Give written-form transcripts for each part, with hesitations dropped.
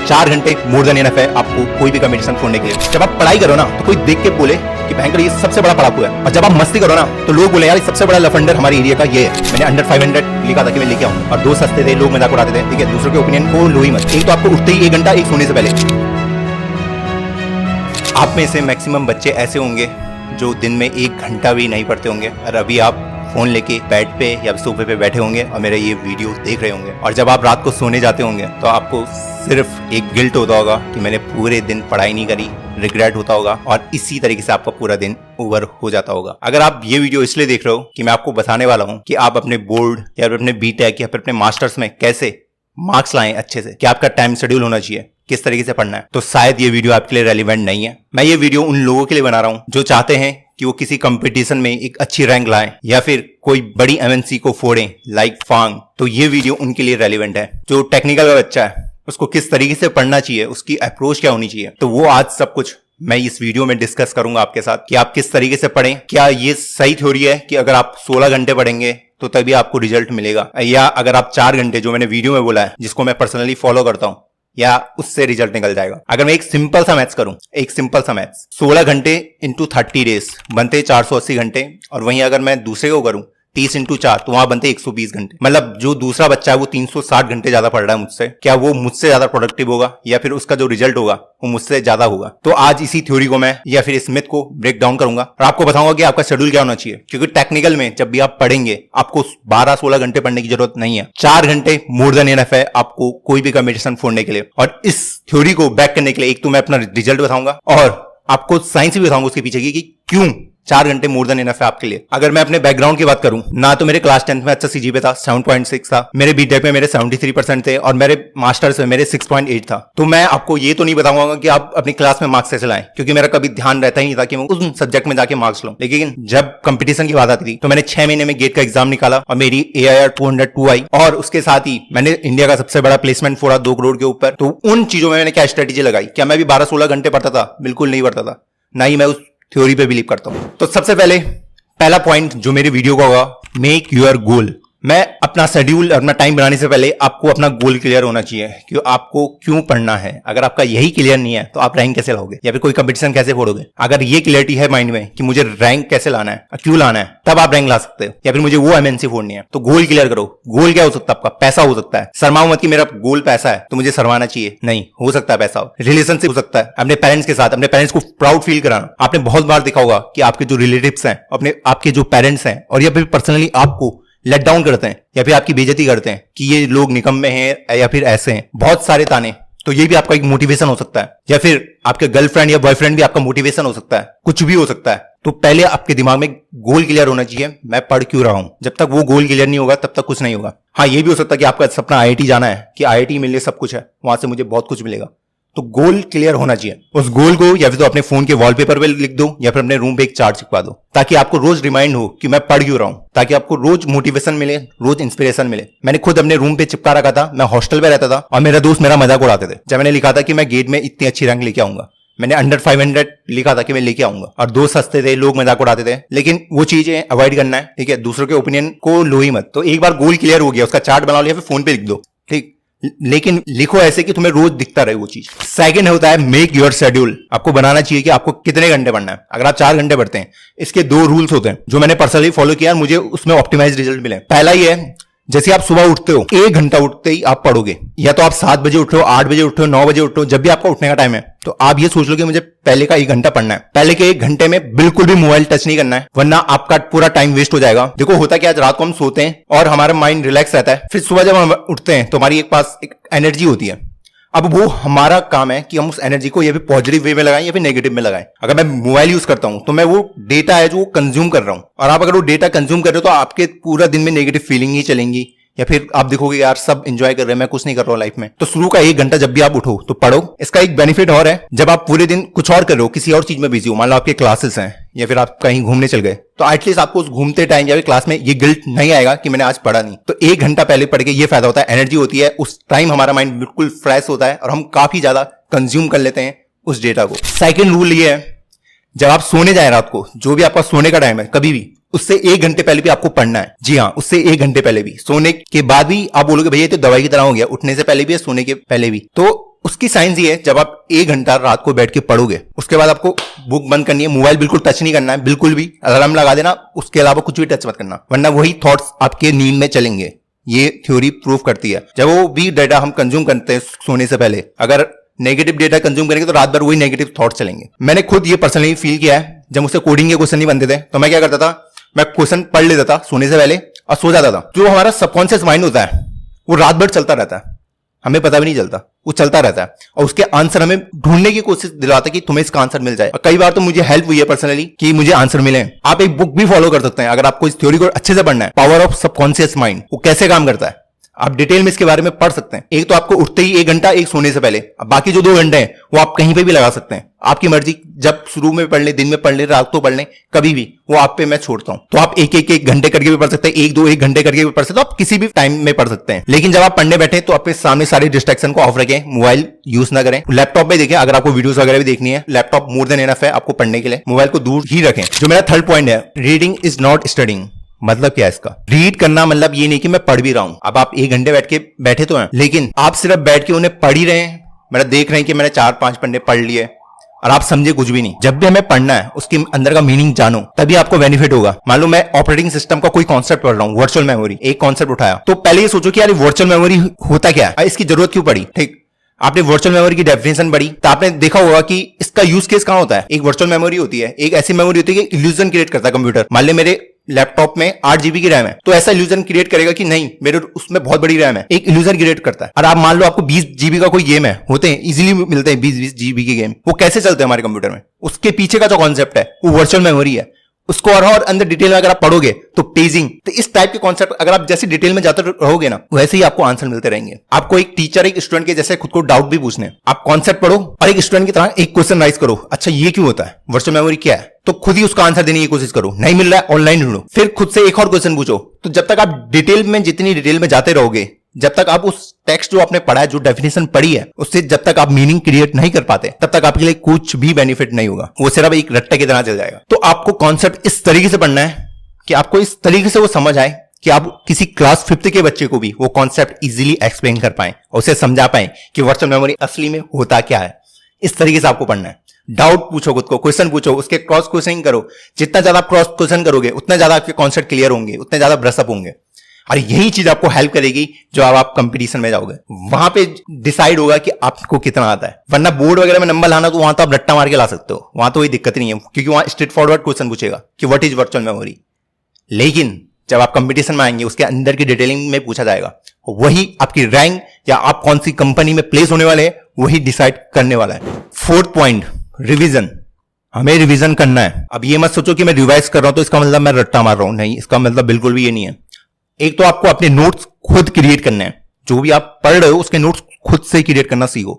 4 घंटे more than enough है आपको कोई भी कंपटीशन छोड़ने के लिए। जब आप पढ़ाई करो ना तो कोई देख के बोले कि भयंकर ये सबसे बड़ा पढ़ाकू है, और जब आप मस्ती करो ना तो लोग बोले यार सबसे बड़ा लफंडर हमारे एरिया का ये है। मैंने अंडर 500 लिखा था कि मैं लेके आऊं, और दोस्त हंसते थे, लोग मजाक उड़ाते थे। ठीक है, दूसरों के ओपिनियन को लो ही मत। एक तो आपको उठते ही 1 घंटा, एक सोने से पहले। आप में से मैक्सिमम बच्चे ऐसे होंगे जो दिन में 1 घंटा भी नहीं पढ़ते होंगे, और अभी आप फोन लेके बेड पे या सोफे पे बैठे होंगे और मेरा ये वीडियो देख रहे होंगे। और जब आप रात को सोने जाते होंगे तो आपको सिर्फ एक गिल्ट होता होगा कि मैंने पूरे दिन पढ़ाई नहीं करी, रिग्रेट होता होगा, और इसी तरीके से आपका पूरा दिन ओवर हो जाता होगा। अगर आप ये वीडियो इसलिए देख रहे हो कि मैं आपको बताने वाला हूँ कि आप अपने बोर्ड या अपने बीटेक या फिर अपने मास्टर्स में कैसे मार्क्स लाएं अच्छे से, कि आपका टाइम शेड्यूल होना चाहिए, किस तरीके से पढ़ना है, तो शायद ये वीडियो आपके लिए रेलिवेंट नहीं है। मैं ये वीडियो उन लोगों के लिए बना रहा हूँ जो चाहते हैं कि वो किसी कंपटीशन में एक अच्छी रैंक लाएं या फिर कोई बड़ी एमएनसी को फोड़ें लाइक फांग। तो ये वीडियो उनके लिए रेलिवेंट है। जो टेक्निकल का बच्चा है उसको किस तरीके से पढ़ना चाहिए, उसकी अप्रोच क्या होनी चाहिए, तो वो आज सब कुछ मैं इस वीडियो में डिस्कस करूंगा आपके साथ कि आप किस तरीके से पढ़ें। क्या ये सही थ्योरी है कि अगर आप 16 घंटे पढ़ेंगे तो तभी आपको रिजल्ट मिलेगा, या अगर आप 4 घंटे जो मैंने वीडियो में बोला है, जिसको मैं पर्सनली फॉलो करता हूं, या उससे रिजल्ट निकल जाएगा। अगर मैं एक सिंपल सा मैथ्स करूं, एक सिंपल सा मैथ्स, 16 घंटे इंटू 30 डेज बनते 480 घंटे, और वहीं अगर मैं दूसरे को करूं 30 इंटू 4 तो वहां बनते 120 घंटे। मतलब जो दूसरा बच्चा है वो 360 घंटे ज्यादा पढ़ रहा है मुझसे, क्या वो मुझसे ज्यादा प्रोडक्टिव होगा या फिर उसका जो रिजल्ट होगा वो मुझसे ज्यादा होगा? तो आज इसी थ्योरी को मैं या फिर इस मिथ को ब्रेक डाउन करूंगा और आपको बताऊंगा कि आपका शेड्यूल क्या होना चाहिए। क्योंकि टेक्निकल में जब भी आप पढ़ेंगे आपको 12-16 घंटे पढ़ने की जरूरत नहीं है। 4 घंटे मोर देन इनफ है आपको कोई भी कंपटीशन फोड़ने के लिए। और इस थ्योरी को बैक करने के लिए एक तो मैं अपना रिजल्ट बताऊंगा और आपको साइंस भी बताऊंगा उसके पीछे की कि क्यों 4 घंटे मोर देन इनफ है आपके लिए। अगर मैं अपने बैकग्राउंड की बात करूं ना, तो मेरे क्लास 10th में अच्छा सीजीपीए था, 7.6 था। मेरे बीटेक में मेरे 73% थे और मेरे मास्टर्स में मेरे 6.8 था। तो मैं आपको ये तो नहीं बताऊंगा कि आप अपनी क्लास में मार्क्स कैसे लाएं, क्योंकि मेरा कभी ध्यान रहता ही नहीं था कि मैं उस सब्जेक्ट में जाके मार्क्स लूं। लेकिन जब कंपटीशन की बात आती थी तो मैंने 6 महीने में गेट का एग्जाम निकाला और मेरी AIR 202 आई, और उसके साथ ही मैंने इंडिया का सबसे बड़ा प्लेसमेंट फोड़ा 2 करोड़ के ऊपर। तो उन चीजों में मैंने क्या स्ट्रेटेजी लगाई? क्या मैं भी 12-16 घंटे पढ़ता था? बिल्कुल नहीं पढ़ता था, ना ही मैं उस थ्योरी पे बिलीव करता हूं। तो सबसे पहला पॉइंट जो मेरे वीडियो का होगा, मेक योर गोल। मैं अपना शेड्यूल, अपना टाइम बनाने से पहले आपको अपना गोल क्लियर होना चाहिए कि आपको क्यों पढ़ना है। अगर आपका यही क्लियर नहीं है तो आप रैंक कैसे लाओगे या फिर कोई कंपटीशन कैसे फोड़ोगे? अगर ये क्लियरिटी है माइंड में कि मुझे रैंक कैसे लाना है, क्यों लाना है, तब आप रैंक ला सकते हो। या फिर मुझे वो एमएनसी फोड़नी है, तो गोल क्लियर करो। गोल क्या हो सकता है आपका? पैसा हो सकता है। शर्माओ मत कि मेरा गोल पैसा है तो मुझे शर्माना चाहिए, नहीं हो सकता है पैसा हो। रिलेशनशिप हो सकता है अपने पेरेंट्स के साथ, अपने पेरेंट्स को प्राउड फील कराना। आपने बहुत बार देखा होगा कि आपके जो रिलेटिव्स हैं, आपके जो पेरेंट्स हैं, और या फिर पर्सनली आपको लेट डाउन करते हैं या फिर आपकी बेइज्जती करते हैं कि ये लोग निकम्मे हैं या फिर ऐसे हैं, बहुत सारे ताने। तो ये भी आपका एक मोटिवेशन हो सकता है, या फिर आपके गर्लफ्रेंड या बॉयफ्रेंड भी आपका मोटिवेशन हो सकता है, कुछ भी हो सकता है। तो पहले आपके दिमाग में गोल क्लियर होना चाहिए, मैं पढ़ क्यों रहा हूं। जब तक वो गोल क्लियर नहीं होगा तब तक कुछ नहीं होगा। हाँ, ये भी हो सकता है कि आपका सपना IIT जाना है, कि IIT मिलने सब कुछ है, वहां से मुझे बहुत कुछ मिलेगा। तो गोल क्लियर होना चाहिए। उस गोल को या फिर तो अपने फोन के वॉलपेपर पे लिख दो या फिर अपने रूम पे एक चार्ट चिपका दो, ताकि आपको रोज रिमाइंड हो कि मैं पढ़ क्यों रहा हूं, ताकि आपको रोज मोटिवेशन मिले, रोज इंस्पिरेशन मिले। मैंने खुद अपने रूम पे चिपका रखा था। मैं हॉस्टल पे रहता था और मेरा दोस्त मेरा मजाक उड़ाते थे जब मैंने लिखा था कि मैं गेट में इतनी अच्छी रैंक लेके आऊंगा। मैंने अंडर 500 लिखा था कि मैं लेके आऊंगा, और दोस्त हंसते थे, लोग मजाक उड़ाते थे। लेकिन वो चीजें अवॉइड करना है, ठीक है? दूसरों के ओपिनियन को लो ही मत। तो एक बार गोल क्लियर हो गया, उसका चार्ट बना लिया, फिर फोन पे लिख दो, ठीक? लेकिन लिखो ऐसे कि तुम्हें रोज दिखता रहे वो चीज। सेकंड होता है मेक योर शेड्यूल। आपको बनाना चाहिए कि आपको कितने घंटे पढ़ना है। अगर आप 4 घंटे पढ़ते हैं, इसके 2 रूल्स होते हैं जो मैंने पर्सनली फॉलो किया, मुझे उसमें ऑप्टिमाइज रिजल्ट मिले। पहला ये है, जैसे आप सुबह उठते हो, 1 घंटा उठते ही आप पढ़ोगे। या तो आप 7 बजे उठ रहे हो, 8 बजे उठ रहे हो, 9 बजे उठ रहे हो, जब भी आपका उठने का टाइम है, तो आप ये सोच लो कि मुझे पहले का 1 घंटा पढ़ना है। पहले के 1 घंटे में बिल्कुल भी मोबाइल टच नहीं करना है, वरना आपका पूरा टाइम वेस्ट हो जाएगा। देखो होता क्या है, रात को हम सोते हैं और हमारा माइंड रिलैक्स रहता है, फिर सुबह जब हम उठते हैं तो हमारी एक पास एक एनर्जी होती है। अब वो हमारा काम है कि हम उस एनर्जी को या फिर पॉजिटिव वे में लगाएं या फिर नेगेटिव में लगाएं। अगर मैं मोबाइल यूज करता हूं तो मैं वो डेटा है जो कंज्यूम कर रहा हूं, और आप अगर वो डेटा कंज्यूम कर रहे हो तो आपके पूरा दिन में नेगेटिव फीलिंग ही चलेंगी, या फिर आप देखोगे यार सब एंजॉय कर रहे हैं, मैं कुछ नहीं कर रहा हूं लाइफ में। तो शुरू का 1 घंटा जब भी आप उठो तो पढ़ो। इसका एक बेनिफिट और है, जब आप पूरे दिन कुछ और कर रहे हो, किसी और चीज में बिजी हो, मान लो आपके क्लासेस हैं या फिर आप कहीं घूमने चल गए, तो एटलीस्ट आपको उस घूमते टाइम या फिर क्लास में ये गिल्ट नहीं आएगा कि मैंने आज पढ़ा नहीं। तो 1 घंटा पहले पढ़ के ये फायदा होता है, एनर्जी होती है, उस टाइम हमारा माइंड बिल्कुल फ्रेश होता है और हम काफी ज्यादा कंज्यूम कर लेते हैं उस डेटा को। सेकेंड रूल ये है, जब आप सोने जाए रात को, जो भी आपका सोने का टाइम है, कभी भी उससे 1 घंटे पहले भी आपको पढ़ना है। जी हाँ, उससे 1 घंटे पहले भी। सोने के बाद भी आप बोलोगे भैया ये तो दवाई की तरह हो गया, उठने से पहले भी है, सोने के पहले भी। तो उसकी साइंस ये है, जब आप 1 घंटा रात को बैठ के पढ़ोगे, उसके बाद आपको बुक बंद करनी है, मोबाइल बिल्कुल टच नहीं करना है, बिल्कुल भी। अलार्म लगा देना, उसके अलावा कुछ भी टच मत करना, वरना वही थॉट्स आपके नींद में चलेंगे। ये थ्योरी प्रूव करती है। जब वो भी डेटा हम कंज्यूम करते हैं सोने से पहले, अगर नेगेटिव डेटा कंज्यूम करेंगे तो रात भर वही नेगेटिव थॉट चलेंगे। मैंने खुद ये पर्सनली फील किया है। जब मुझसे कोडिंग के क्वेश्चन नहीं बनते थे तो मैं क्या करता था, मैं क्वेश्चन पढ़ लेता था सोने से पहले और सो जाता था। जो हमारा सबकॉन्शियस माइंड होता है वो रात भर चलता रहता है, हमें पता भी नहीं चलता, वो चलता रहता है और उसके आंसर हमें ढूंढने की कोशिश दिलाता है कि तुम्हें इसका आंसर मिल जाए। और कई बार तो मुझे हेल्प हुई है पर्सनली कि मुझे आंसर मिले। आप एक बुक भी फॉलो कर सकते हैं अगर आपको इस थ्योरी को अच्छे से पढ़ना है, पावर ऑफ सबकॉन्शियस माइंड, वो कैसे काम करता है। आप डिटेल में इसके बारे में पढ़ सकते हैं। एक तो आपको उठते ही 1 घंटा, एक सोने से पहले। अब बाकी जो 2 घंटे हैं वो आप कहीं पे भी लगा सकते हैं, आपकी मर्जी। जब शुरू में पढ़ ले, दिन में पढ़ ले, रात को पढ़ ले, कभी भी, वो आप पे मैं छोड़ता हूं। तो आप एक घंटे करके भी पढ़ सकते हैं, 1 घंटे करके भी पढ़ सकते हैं, आप किसी भी टाइम में पढ़ सकते हैं। लेकिन जब आप पढ़ने बैठे तो अपने सामने सारी डिस्ट्रैक्शन को ऑफ रखें, मोबाइल यूज ना करें। लैपटॉप में देखें, अगर आपको वीडियोस वगैरह भी देखनी है, लैपटॉप मोर देन एनफ है आपको पढ़ने के लिए। मोबाइल को दूर ही रखें। जो मेरा थर्ड पॉइंट है, रीडिंग इज नॉट स्टडिंग। मतलब क्या है इसका? रीड करना मतलब ये नहीं कि मैं पढ़ भी रहा हूं। अब आप 1 घंटे बैठे तो हैं, लेकिन आप सिर्फ बैठ के उन्हें पढ़ ही रहे हैं, मतलब देख रहे हैं कि मैंने 4-5 पन्ने पढ़ लिए और आप समझे कुछ भी नहीं। जब भी हमें पढ़ना है उसके अंदर का मीनिंग जानो, तभी आपको बेनिफिट होगा। मान लो मैं ऑपरेटिंग सिस्टम का कोई कॉन्सेप्ट पढ़ रहा हूं, वर्चुअल मेमोरी, एक कॉन्सेप्ट उठाया, तो पहले ये सोचो कि यार वर्चुअल मेमोरी होता क्या है, इसकी जरूरत क्यों पड़ी। ठीक, आपने वर्चुअल मेमोरी की डेफिनेशन पढ़ी तो आपने देखा होगा कि इसका यूज केस कहां होता है। एक वर्चुअल मेमोरी होती है, एक ऐसी मेमोरी होती है कि इल्यूजन क्रिएट करता है कंप्यूटर। मान ले मेरे लैपटॉप में 8 GB की रैम है, तो ऐसा इल्यूजन क्रिएट करेगा कि नहीं मेरे उसमें बहुत बड़ी रैम है, एक इल्यूजन क्रिएट करता है। और आप मान लो आपको 20 GB का कोई गेम है, होते हैं इजीली मिलते हैं 20 GB के गेम, वो कैसे चलते हैं हमारे कंप्यूटर में, उसके पीछे का जो कॉन्सेप्ट है वो वर्चुअल मेमोरी है। उसको और अंदर डिटेल में अगर आप पढ़ोगे तो पेजिंग, तो इस टाइप के कॉन्सेप्ट अगर आप जैसे डिटेल में जाते रहोगे ना, वैसे ही आपको आंसर मिलते रहेंगे। आपको एक टीचर एक स्टूडेंट के जैसे खुद को डाउट भी पूछने, आप कॉन्सेप्ट पढ़ो और एक स्टूडेंट की तरह एक क्वेश्चन राइज करो, अच्छा ये क्यों होता है, वर्चुअल मेमोरी क्या है, तो खुद ही उसका आंसर देने की कोशिश करो। नहीं मिल रहा है ऑनलाइन ढूंढो, फिर खुद से एक और क्वेश्चन पूछो। तो जब तक आप डिटेल में, जितनी डिटेल में जाते रहोगे, जब तक आप उस टेक्स्ट जो आपने पढ़ा है, जो डेफिनेशन पढ़ी है, उससे जब तक आप मीनिंग क्रिएट नहीं कर पाते, तब तक आपके लिए कुछ भी बेनिफिट नहीं होगा, वो सिर्फ एक रट्टे की तरह चल जाएगा। तो आपको कॉन्सेप्ट इस तरीके से पढ़ना है कि आपको इस तरीके से वो समझ आए कि आप किसी क्लास 5th के बच्चे को भी वो कॉन्सेप्ट इजीली एक्सप्लेन कर पाए और उसे समझा पाए कि वर्चुअल मेमोरी असली में होता क्या है। इस तरीके से आपको पढ़ना है। डाउट पूछो खुद को, क्वेश्चन पूछो, उसके क्रॉस क्वेश्चनिंग करो। जितना ज्यादा आप क्रॉस क्वेश्चन करोगे उतना ज्यादा आपके कॉन्सेप्ट क्लियर होंगे, उतने ज्यादा ब्रशअप होंगे। और यही चीज आपको हेल्प करेगी जो आप कंपटीशन में जाओगे, वहां पे डिसाइड होगा कि आपको कितना आता है। वरना बोर्ड वगैरह में नंबर लाना तो वहां तो आप रट्टा मार के ला सकते हो, वहां तो कोई दिक्कत नहीं है, क्योंकि वहां स्ट्रेट फॉरवर्ड क्वेश्चन पूछेगा कि व्हाट इज वर्चुअल मेमोरी। लेकिन जब आप कंपटीशन में आएंगे उसके अंदर की डिटेलिंग में पूछा जाएगा, वही आपकी रैंक या आप कौन सी कंपनी में प्लेस होने वाले हैं वही डिसाइड करने वाला है। 4th point, revision. हमें रिवीजन करना है। अब ये मत सोचो कि मैं रिवाइज कर रहा हूं तो इसका मतलब मैं रट्टा मार रहा हूं, नहीं, इसका मतलब बिल्कुल भी ये नहीं है। एक तो आपको अपने नोट्स खुद क्रिएट करने हैं, जो भी आप पढ़ रहे हो उसके नोट्स खुद से क्रिएट करना सीखो।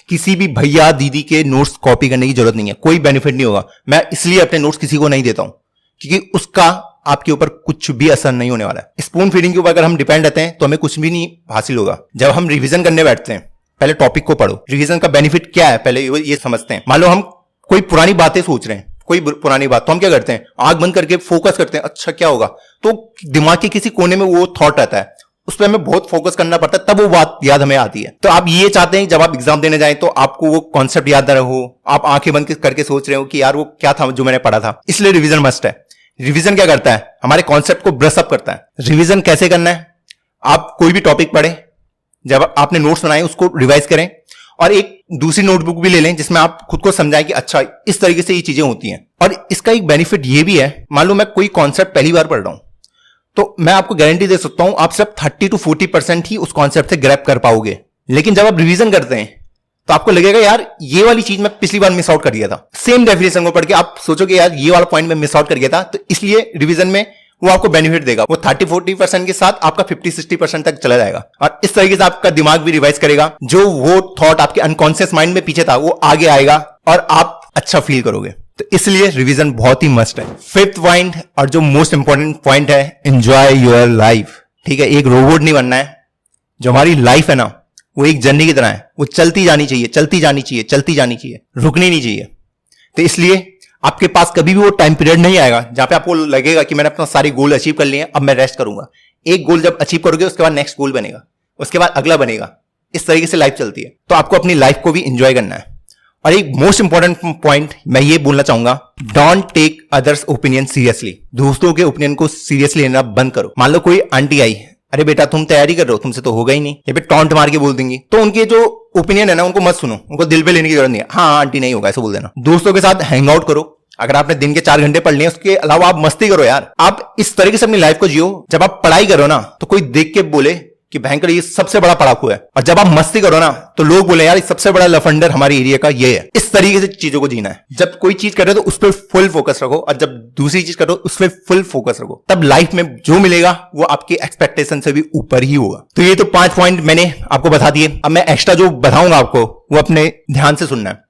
किसी भी भैया दीदी के नोट्स कॉपी करने की जरूरत नहीं है, कोई बेनिफिट नहीं होगा। मैं इसलिए अपने नोट्स किसी को नहीं देता हूं क्योंकि उसका आपके ऊपर कुछ भी असर नहीं होने वाला है। स्पून फीडिंग के ऊपर अगर हम डिपेंड रहते हैं तो हमें कुछ भी नहीं हासिल होगा। जब हम रिवीजन करने बैठते हैं, पहले टॉपिक को पढ़ो। रिवीजन का बेनिफिट क्या है पहले ये समझते हैं। मान लो हम कोई पुरानी बातें सोच रहे हैं, कोई पुरानी बात, तो हम क्या करते हैं, आंख बंद करके फोकस करते हैं, अच्छा क्या होगा, तो दिमाग के किसी कोने में वो थॉट रहता है, उस पर हमें बहुत फोकस करना पड़ता है, तब वो बात याद हमें आती है। तो आप ये चाहते हैं जब आप एग्जाम देने जाएं तो आपको वो कॉन्सेप्ट याद ना रहो, आप आंखें बंद करके सोच रहे हो कि यार वो क्या था जो मैंने पढ़ा था। इसलिए रिवीजन मस्ट है। रिवीजन क्या करता है, हमारे कॉन्सेप्ट को ब्रश अप करता है। रिवीजन कैसे करना है, आप कोई भी टॉपिक पढ़े, जब आपने नोट्स बनाए उसको रिवाइज करें और एक दूसरी नोटबुक भी ले लें जिसमें आप खुद को समझाएं कि अच्छा इस तरीके से ये चीजें होती हैं। और इसका एक बेनिफिट ये भी है, मान लो मैं कोई कॉन्सेप्ट पहली बार पढ़ रहा हूं तो मैं आपको गारंटी दे सकता हूं आप सिर्फ 30 to 40% ही उस कॉन्सेप्ट से ग्रैब कर पाओगे। लेकिन जब आप रिवीजन करते हैं तो आपको लगेगा यार ये वाली चीज मैं पिछली बार मिस आउट कर दिया था। सेम डेफिनेशन को पढ़ के आप सोचोगे यार ये वाला पॉइंट मैं मिस आउट कर गया था, तो इसलिए रिवीजन में वो आपको बेनिफिट देगा। वो 30-40% के साथ आपका 50-60% तक चला जाएगा और इस तरीके से आपका दिमाग भी रिवाइज करेगा। जो वो थॉट आपके अनकॉन्शियस माइंड में पीछे था वो आगे आएगा और आप अच्छा फील करोगे। तो इसलिए रिवीजन बहुत ही मस्ट है। 5th पॉइंट और जो मोस्ट इंपॉर्टेंट पॉइंट है, एंजॉय योर लाइफ। ठीक है, एक रोबोट नहीं बनना है। जो हमारी लाइफ है ना वो एक जर्नी की तरह है, वो चलती जानी चाहिए, चलती जानी चाहिए, चलती जानी चाहिए, रुकनी नहीं चाहिए। तो इसलिए आपके पास कभी भी वो टाइम पीरियड नहीं आएगा जहां पे आपको लगेगा कि मैंने अपना सारे गोल अचीव कर लिए, अब मैं रेस्ट करूंगा। एक गोल जब अचीव करोगे उसके बाद नेक्स्ट गोल बनेगा, उसके बाद अगला बनेगा। इस तरीके से लाइफ चलती है। तो आपको अपनी लाइफ को भी एंजॉय करना है। और एक मोस्ट इंपॉर्टेंट पॉइंट मैं ये बोलना चाहूंगा, don't take others opinion seriously. दूसरों के ओपिनियन को सीरियसली लेना बंद करो। मान लो कोई आंटी आई, अरे बेटा तुम तैयारी कर रहे हो, तुमसे तो होगा ही नहीं, ये पे टॉन्ट मार के बोल देंगी, तो उनके जो ओपिनियन है ना उनको मत सुनो, उनको दिल पे लेने की जरूरत नहीं है। हाँ आंटी नहीं होगा ऐसे बोल देना। दोस्तों के साथ हैंग आउट करो। अगर आपने दिन के 4 घंटे पढ़ लिए उसके अलावा आप मस्ती करो यार। आप इस तरीके से अपनी लाइफ को जियो, जब आप पढ़ाई करो ना तो कोई देख के बोले कि भयंकर ये सबसे बड़ा पढ़ाकू है, और जब आप मस्ती करो ना तो लोग बोले यार सबसे बड़ा लफंडर हमारे एरिया का ये है। इस तरीके से चीजों को जीना है। जब कोई चीज कर रहे हो तो उस पर फुल फोकस रखो, और जब दूसरी चीज करो उस पर फुल फोकस रखो। तब लाइफ में जो मिलेगा वो आपकी एक्सपेक्टेशन से भी ऊपर ही होगा। तो ये तो 5 पॉइंट मैंने आपको बता दिए। अब मैं एक्स्ट्रा जो बताऊंगा आपको वो अपने ध्यान से सुनना है।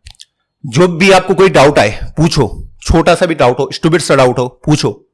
जो भी आपको कोई डाउट आए पूछो, छोटा सा भी डाउट हो, स्टूपिड सा डाउट हो,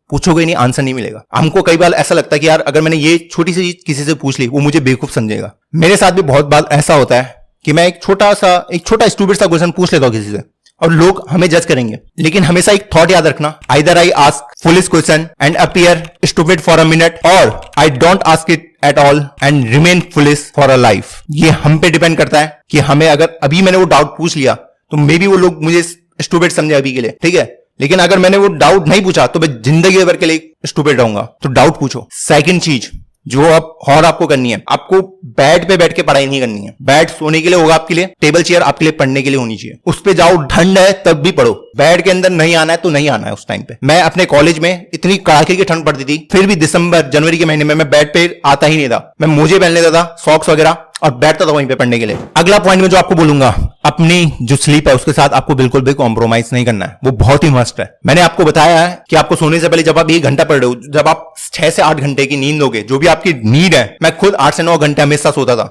पूछोगे नहीं, आंसर नहीं मिलेगा। हमको कई बार ऐसा लगता है कि यार अगर मैंने ये छोटी सी चीज किसी से पूछ ली वो मुझे बेवकूफ समझेगा। मेरे साथ भी बहुत बार ऐसा होता है कि मैं एक छोटा स्टूपिड सा क्वेश्चन पूछ लेता हूँ किसी से, और लोग हमें जज करेंगे। लेकिन हमेशा एक थॉट याद रखना, either I ask foolish question and appear stupid for a minute, और I don't ask it at all and remain foolish for a life. ये हम पे डिपेंड करता है कि हमें, अगर अभी मैंने वो डाउट पूछ लिया तो मे बी वो लोग मुझे स्टूपिड समझे अभी के लिए, ठीक है, लेकिन अगर मैंने वो डाउट नहीं पूछा तो मैं जिंदगी भर के लिए स्टूपिड रहूंगा। तो डाउट पूछो। सेकंड चीज जो अब और आपको करनी है, आपको बेड पे बैठ के पढ़ाई नहीं करनी है। बेड सोने के लिए होगा आपके लिए, टेबल चेयर आपके लिए पढ़ने के लिए होनी चाहिए। उस पे जाओ, ठंड है तब भी पढ़ो। बेड के अंदर नहीं आना है तो नहीं आना है उस टाइम पे। मैं अपने कॉलेज में इतनी कड़ाके की ठंड पड़ती थी, फिर भी दिसंबर जनवरी के महीने में मैं बेड पे आता ही नहीं था। मैं मोजे पहन लेता था, सॉक्स वगैरह, और बैठता था वहीं पे पढ़ने के लिए। अगला पॉइंट में जो आपको बोलूंगा, अपनी जो स्लीप है उसके साथ आपको बिल्कुल भी कॉम्प्रोमाइज नहीं करना है। वो बहुत ही मस्ट है। मैंने आपको बताया है कि आपको सोने से पहले जब आप 1 घंटा पढ़ रहे हो, जब आप 6 से 8 घंटे की नींद लोगे, जो भी आपकी नीड है, मैं खुद 8 से 9 घंटे हमेशा सोता था,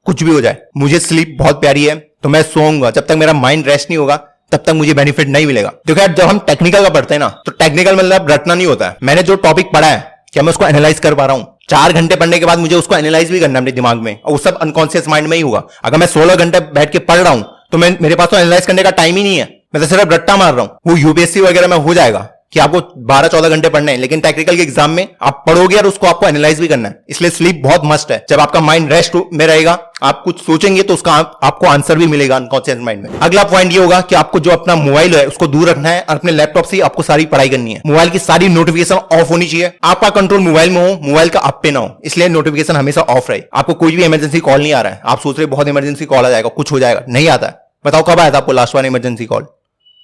कुछ भी हो जाए। मुझे स्लीप बहुत प्यारी है, तो मैं सोऊंगा। जब तक मेरा माइंड रेस्ट नहीं होगा तब तक मुझे बेनिफिट नहीं मिलेगा। देखो यार, जब हम टेक्निकल का पढ़ते हैं ना, तो टेक्निकल मतलब रटना नहीं होता है। मैंने जो टॉपिक पढ़ा है क्या मैं उसको एनालाइज कर पा रहा हूं? 4 घंटे पढ़ने के बाद मुझे उसको एनालाइज भी करना है अपने दिमाग में, और वो सब अनकॉन्शियस माइंड में ही होगा। अगर मैं 16 घंटे बैठ के पढ़ रहा हूं तो मेरे पास तो एनालाइज करने का टाइम ही नहीं है, मैं तो सिर्फ रट्टा मार रहा हूं। वो यूपीएससी वगैरह में हो जाएगा कि आपको 12-14 घंटे पढ़ने हैं, लेकिन टेक्निकल के एग्जाम में आप पढ़ोगे और उसको आपको एनालाइज भी करना है। इसलिए स्लीप बहुत मस्ट है। जब आपका माइंड रेस्ट में रहेगा, आप कुछ सोचेंगे तो उसका आपको आंसर भी मिलेगा अनकॉन्शियस माइंड में। अगला पॉइंट ये होगा कि आपको जो अपना मोबाइल है उसको दूर रखना है, और अपने लैपटॉप से आपको सारी पढ़ाई करनी है। मोबाइल की सारी नोटिफिकेशन ऑफ होनी चाहिए। आपका कंट्रोल मोबाइल में हो, मोबाइल का आप पे ना हो, इसलिए नोटिफिकेशन हमेशा ऑफ रहे। आपको कोई भी इमरजेंसी कॉल नहीं आ रहा है, आप सोच रहे बहुत इमरजेंसी कॉल आ जाएगा, कुछ हो जाएगा, नहीं आता है। बताओ कब आया था आपको लास्ट वन इमरजेंसी कॉल?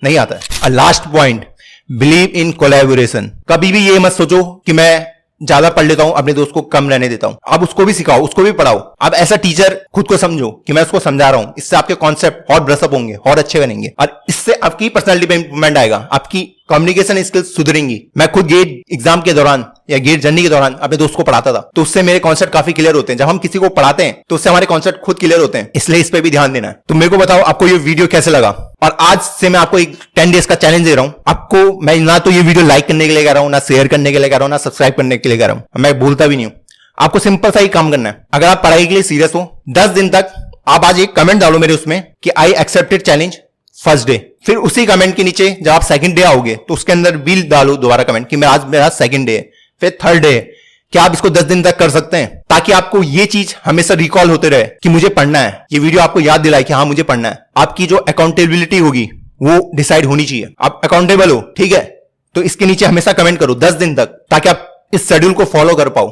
नहीं आता है। Last point, believe in collaboration. कभी भी ये मत सोचो कि मैं ज्यादा पढ़ लेता हूं, अपने दोस्त को कम रहने देता हूं। आप उसको भी सिखाओ, उसको भी पढ़ाओ। आप ऐसा टीचर खुद को समझो कि मैं उसको समझा रहा हूं। इससे आपके कॉन्सेप्ट और ब्रशअप होंगे और अच्छे बनेंगे, और इससे आपकी पर्सनालिटी पे इंप्रूवमेंट आएगा, आपकी कम्युनिकेशन स्किल्स सुधरेंगी। मैं खुद गेट एग्जाम के दौरान या गेट जर्नी के दौरान अपने दोस्त को पढ़ाता था, तो उससे मेरे कॉन्सेप्ट काफी क्लियर होते हैं। जब हम किसी को पढ़ाते हैं तो उससे हमारे कॉन्सेप्ट खुद क्लियर होते हैं, इसलिए इस पे भी ध्यान देना है। तो मेरे को बताओ आपको ये वीडियो कैसे लगा, और आज से मैं आपको एक 10 डेज का चैलेंज दे रहा हूं। आपको मैं ना तो ये वीडियो लाइक करने के लिए कह रहा हूं, ना शेयर करने के लिए कह रहा हूं, ना सब्सक्राइब करने के लिए कह रहा हूं, मैं बोलता भी नहीं हूं। आपको सिंपल सा ही काम करना है। अगर आप पढ़ाई के लिए सीरियस हो, 10 दिन तक आप आज एक कमेंट डालो मेरे उसमें कि I accepted challenge first day. फिर उसी कमेंट के नीचे जब आप सेकंड डे आओगे तो उसके अंदर भी डालो दोबारा कमेंट कि मैं आज मेरा सेकंड डे है, फिर थर्ड डे है। क्या आप इसको 10 दिन तक कर सकते हैं, ताकि आपको ये चीज हमेशा रिकॉल होते रहे कि मुझे पढ़ना है। ये वीडियो आपको याद दिलाए कि हाँ मुझे पढ़ना है। आपकी जो अकाउंटेबिलिटी होगी वो डिसाइड होनी चाहिए, आप अकाउंटेबल हो, ठीक है। तो इसके नीचे हमेशा कमेंट करो 10 दिन तक, ताकि आप इस शेड्यूल को फॉलो कर पाओ।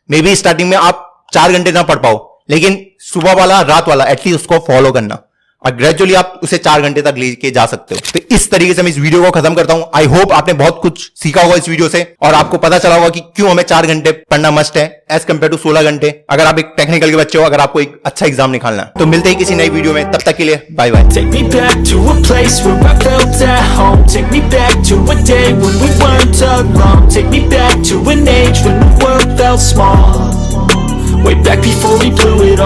मे बी स्टार्टिंग में आप 4 घंटे ना पढ़ पाओ, लेकिन सुबह वाला रात वाला एटलीस्ट उसको फॉलो करना, और ग्रेजुअली आप उसे 4 घंटे तक लेके जा सकते हो। तो इस तरीके से मैं इस वीडियो को खत्म करता हूं। आई होप आपने बहुत कुछ सीखा होगा इस वीडियो से, और आपको पता चला होगा कि क्यों हमें 4 घंटे पढ़ना मस्ट है एज कंपेयर टू 16 घंटे, अगर आप एक टेक्निकल के बच्चे हो, अगर आपको एक अच्छा एग्जाम निकालना है। तो मिलते हैं किसी नई वीडियो में, तब तक के लिए bye bye. Take me back to a place where I felt at home. Take me back to a day when we weren't alone. Take me back to an age when the world felt small. Way back before we blew it all.